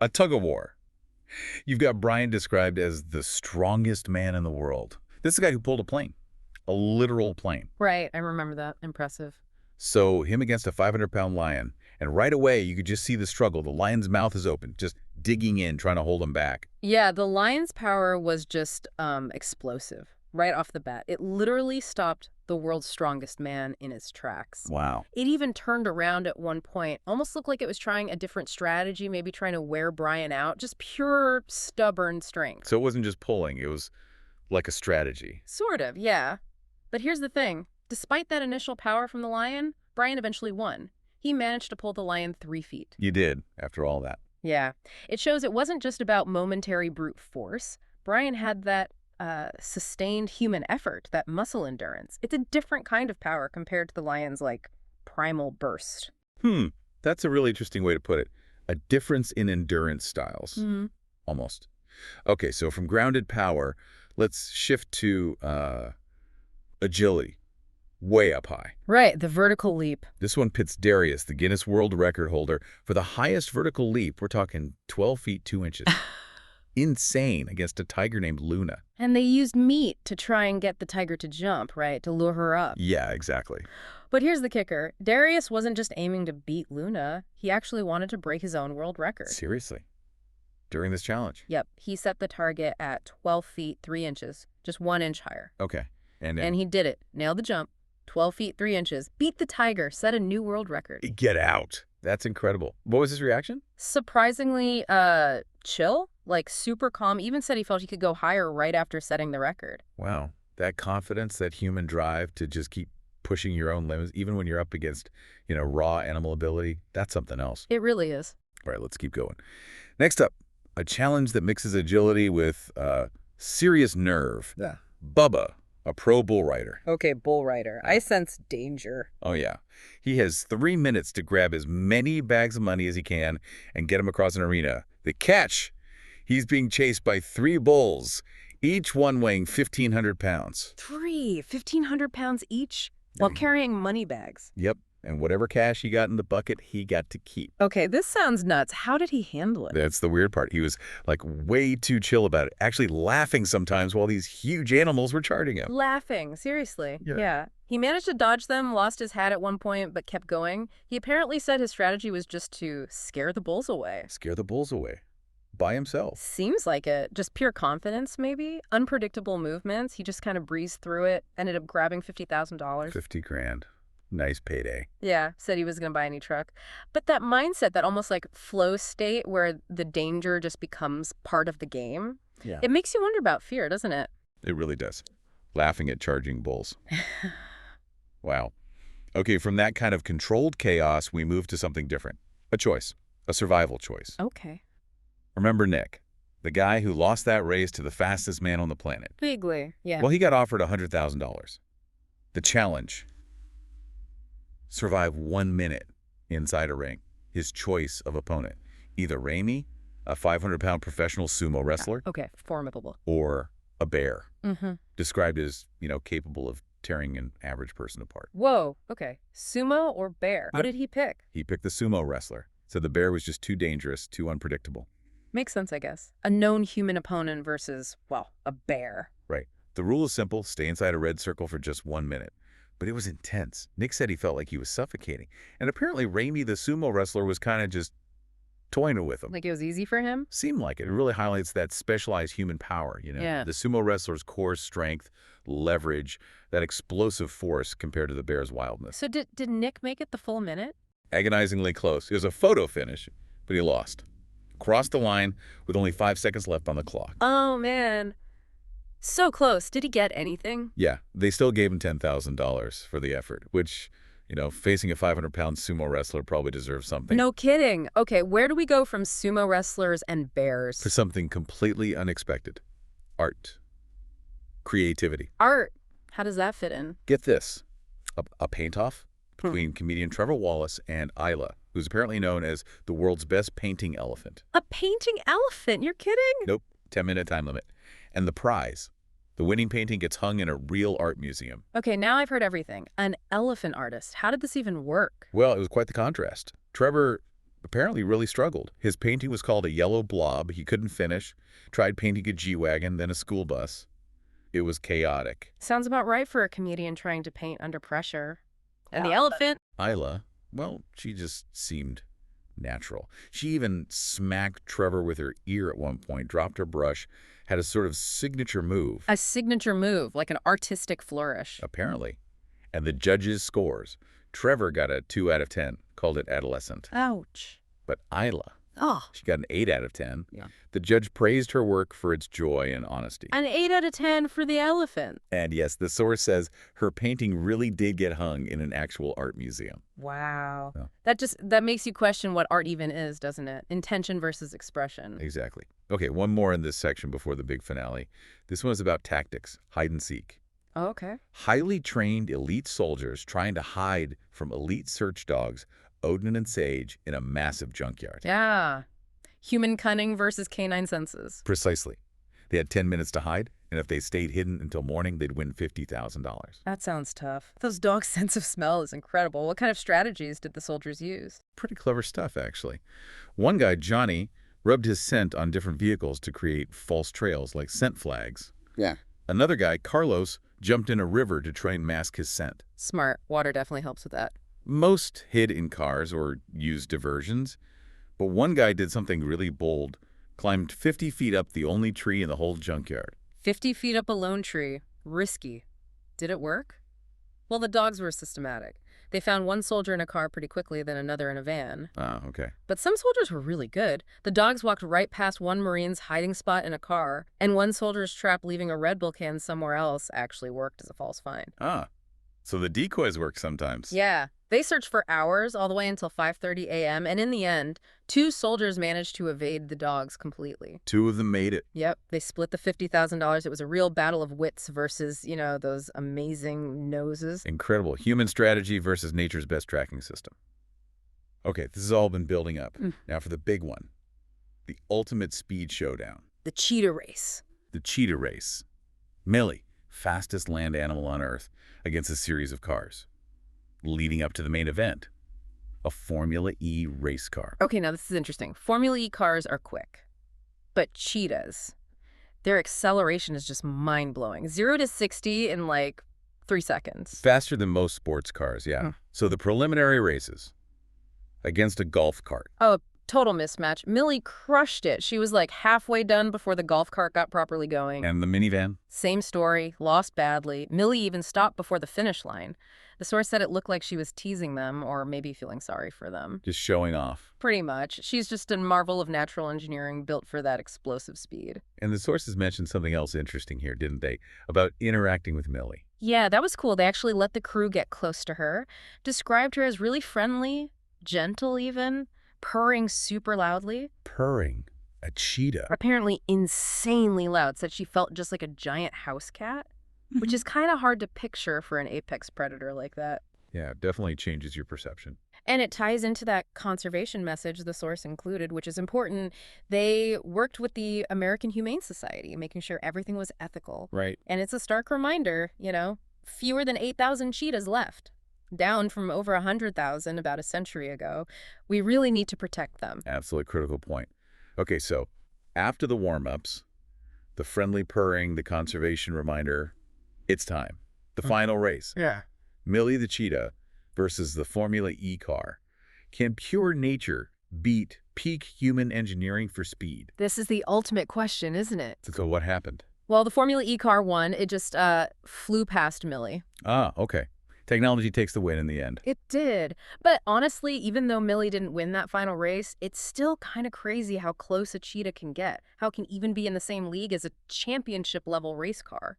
A tug-of-war. You've got Brian described as the strongest man in the world. This is the guy who pulled a plane, a literal plane. Right, I remember that. Impressive. So him against a 500-pound lion, and right away you could just see the struggle. The lion's mouth is open, just digging in, trying to hold him back. Yeah, the lion's power was just explosive right off the bat. It literally stopped the world's strongest man in his tracks. Wow. It even turned around at one point, almost looked like it was trying a different strategy, maybe trying to wear Brian out. Just pure stubborn strength. So it wasn't just pulling, it was like a strategy. Sort of, yeah. But here's the thing. Despite that initial power from the lion, Brian eventually won. He managed to pull the lion 3 feet. You did, after all that. Yeah. It shows it wasn't just about momentary brute force. Brian had that sustained human effort, that muscle endurance. It's a different kind of power compared to the lion's, like, primal burst. That's a really interesting way to put it. A difference in endurance styles. Almost. Okay, so from grounded power, let's shift to agility. Way up high. Right, the vertical leap. This one pits Darius, the Guinness World Record holder, for the highest vertical leap. We're talking 12 feet 2 inches. Insane, against a tiger named Luna. And they used meat to try and get the tiger to jump, right, to lure her up. Yeah, exactly. But here's the kicker. Darius wasn't just aiming to beat Luna. He actually wanted to break his own world record. Seriously? During this challenge? Yep. He set the target at 12 feet 3 inches, just 1 inch higher. Okay. And he did it. Nailed the jump. 12 feet 3 inches. Beat the tiger. Set a new world record. Get out. That's incredible. What was his reaction? Surprisingly, chill. Like, super calm. Even said he felt he could go higher right after setting the record. Wow. That confidence, that human drive to just keep pushing your own limits, even when you're up against, raw animal ability, that's something else. It really is. All right, let's keep going. Next up, a challenge that mixes agility with serious nerve. Yeah. Bubba, a pro bull rider. Okay, bull rider. I sense danger. Oh, yeah. He has 3 minutes to grab as many bags of money as he can and get them across an arena. The catch, he's being chased by 3 bulls, each one weighing 1,500 pounds. 1,500 pounds each while carrying money bags. Yep. And whatever cash he got in the bucket, he got to keep. Okay, this sounds nuts. How did he handle it? That's the weird part. He was, like, way too chill about it, actually laughing sometimes while these huge animals were charging him. Laughing, seriously. Yeah. He managed to dodge them, lost his hat at one point, but kept going. He apparently said his strategy was just to scare the bulls away. Scare the bulls away. By himself. Seems like it. Just pure confidence, maybe? Unpredictable movements. He just kind of breezed through it, ended up grabbing $50,000. 50 grand. Nice payday. Yeah, said he was going to buy any truck. But that mindset, that almost like flow state where the danger just becomes part of the game, it makes you wonder about fear, doesn't it? It really does. Laughing at charging bulls. Wow. Okay, from that kind of controlled chaos, we move to something different. A choice. A survival choice. Okay. Remember Nick, the guy who lost that race to the fastest man on the planet? Vaguely, yeah. Well, he got offered $100,000. The challenge: survive 1 minute inside a ring. His choice of opponent. Either Raimi, a 500-pound professional sumo wrestler. Okay, formidable. Or a bear. Mm-hmm. Described as, capable of tearing an average person apart. Whoa, okay. Sumo or bear? What did he pick? He picked the sumo wrestler. So the bear was just too dangerous, too unpredictable. Makes sense, I guess. A known human opponent versus, well, a bear. Right. The rule is simple. Stay inside a red circle for just 1 minute. But it was intense. Nick said he felt like he was suffocating. And apparently Raimi, the sumo wrestler, was kind of just toying with him. Like it was easy for him? Seemed like it. It really highlights that specialized human power, Yeah. The sumo wrestler's core strength, leverage, that explosive force compared to the bear's wildness. So did Nick make it the full minute? Agonizingly close. It was a photo finish, but he lost. Crossed the line with only 5 seconds left on the clock. Oh, man. So close. Did he get anything? Yeah, they still gave him $10,000 for the effort, which, facing a 500-pound sumo wrestler probably deserves something. No kidding. Okay, where do we go from sumo wrestlers and bears? For something completely unexpected. Art. Creativity. Art. How does that fit in? Get this. A paint-off between comedian Trevor Wallace and Isla, who's apparently known as the world's best painting elephant. A painting elephant? You're kidding? Nope. 10-minute time limit. And the prize. The winning painting gets hung in a real art museum. Okay, now I've heard everything. An elephant artist. How did this even work? Well, it was quite the contrast. Trevor apparently really struggled. His painting was called a yellow blob. He couldn't finish. Tried painting a G-Wagon, then a school bus. It was chaotic. Sounds about right for a comedian trying to paint under pressure. And the elephant? Isla, well, she just seemed natural. She even smacked Trevor with her ear at one point, dropped her brush, had a sort of signature move. A signature move, like an artistic flourish. Apparently. And the judges' scores. Trevor got a 2 out of 10, called it adolescent. Ouch. But Isla, Oh. she got an 8 out of 10. Yeah. The judge praised her work for its joy and honesty. An 8 out of 10 for the elephant. And yes, the source says her painting really did get hung in an actual art museum. Wow. Yeah. That makes you question what art even is, doesn't it? Intention versus expression. Exactly. Okay, one more in this section before the big finale. This one is about tactics, hide and seek. Oh, okay. Highly trained elite soldiers trying to hide from elite search dogs, Odin and Sage, in a massive junkyard. Yeah. Human cunning versus canine senses. Precisely. They had 10 minutes to hide, and if they stayed hidden until morning, they'd win $50,000. That sounds tough. Those dogs' sense of smell is incredible. What kind of strategies did the soldiers use? Pretty clever stuff, actually. One guy, Johnny, rubbed his scent on different vehicles to create false trails like scent flags. Yeah. Another guy, Carlos, jumped in a river to try and mask his scent. Smart. Water definitely helps with that. Most hid in cars or used diversions, but one guy did something really bold, climbed 50 feet up the only tree in the whole junkyard. 50 feet up a lone tree. Risky. Did it work? Well, the dogs were systematic. They found one soldier in a car pretty quickly, then another in a van. Ah, okay. But some soldiers were really good. The dogs walked right past one Marine's hiding spot in a car, and one soldier's trap leaving a Red Bull can somewhere else actually worked as a false find. Ah, so the decoys work sometimes. Yeah. They searched for hours, all the way until 5:30 a.m., and in the end, 2 soldiers managed to evade the dogs completely. 2 of them made it. Yep, they split the $50,000. It was a real battle of wits versus, those amazing noses. Incredible. Human strategy versus nature's best tracking system. Okay, this has all been building up. Now for the big one. The ultimate speed showdown. The cheetah race. The cheetah race. Millie, fastest land animal on Earth, against a series of cars. Leading up to the main event, a Formula E race car. Okay, now this is interesting. Formula E cars are quick, but cheetahs, their acceleration is just mind-blowing. 0 to 60 in like 3 seconds. Faster than most sports cars, yeah. So the preliminary races against a golf cart. Oh, total mismatch. Millie crushed it. She was like halfway done before the golf cart got properly going. And the minivan? Same story, lost badly. Millie even stopped before the finish line. The source said it looked like she was teasing them or maybe feeling sorry for them. Just showing off. Pretty much. She's just a marvel of natural engineering built for that explosive speed. And the sources mentioned something else interesting here, didn't they? About interacting with Millie. Yeah, that was cool. They actually let the crew get close to her, described her as really friendly, gentle even, purring super loudly. Purring? A cheetah? Apparently insanely loud, said she felt just like a giant house cat. Which is kind of hard to picture for an apex predator like that. Yeah, it definitely changes your perception. And it ties into that conservation message the source included, which is important. They worked with the American Humane Society, making sure everything was ethical. Right. And it's a stark reminder, fewer than 8,000 cheetahs left, down from over 100,000 about a century ago. We really need to protect them. Absolutely critical point. Okay, so after the warm-ups, the friendly purring, the conservation reminder, it's time. The final race. Yeah. Millie the cheetah versus the Formula E car. Can pure nature beat peak human engineering for speed? This is the ultimate question, isn't it? So what happened? Well, the Formula E car won. It just flew past Millie. Ah, okay. Technology takes the win in the end. It did. But honestly, even though Millie didn't win that final race, it's still kind of crazy how close a cheetah can get. How it can even be in the same league as a championship-level race car.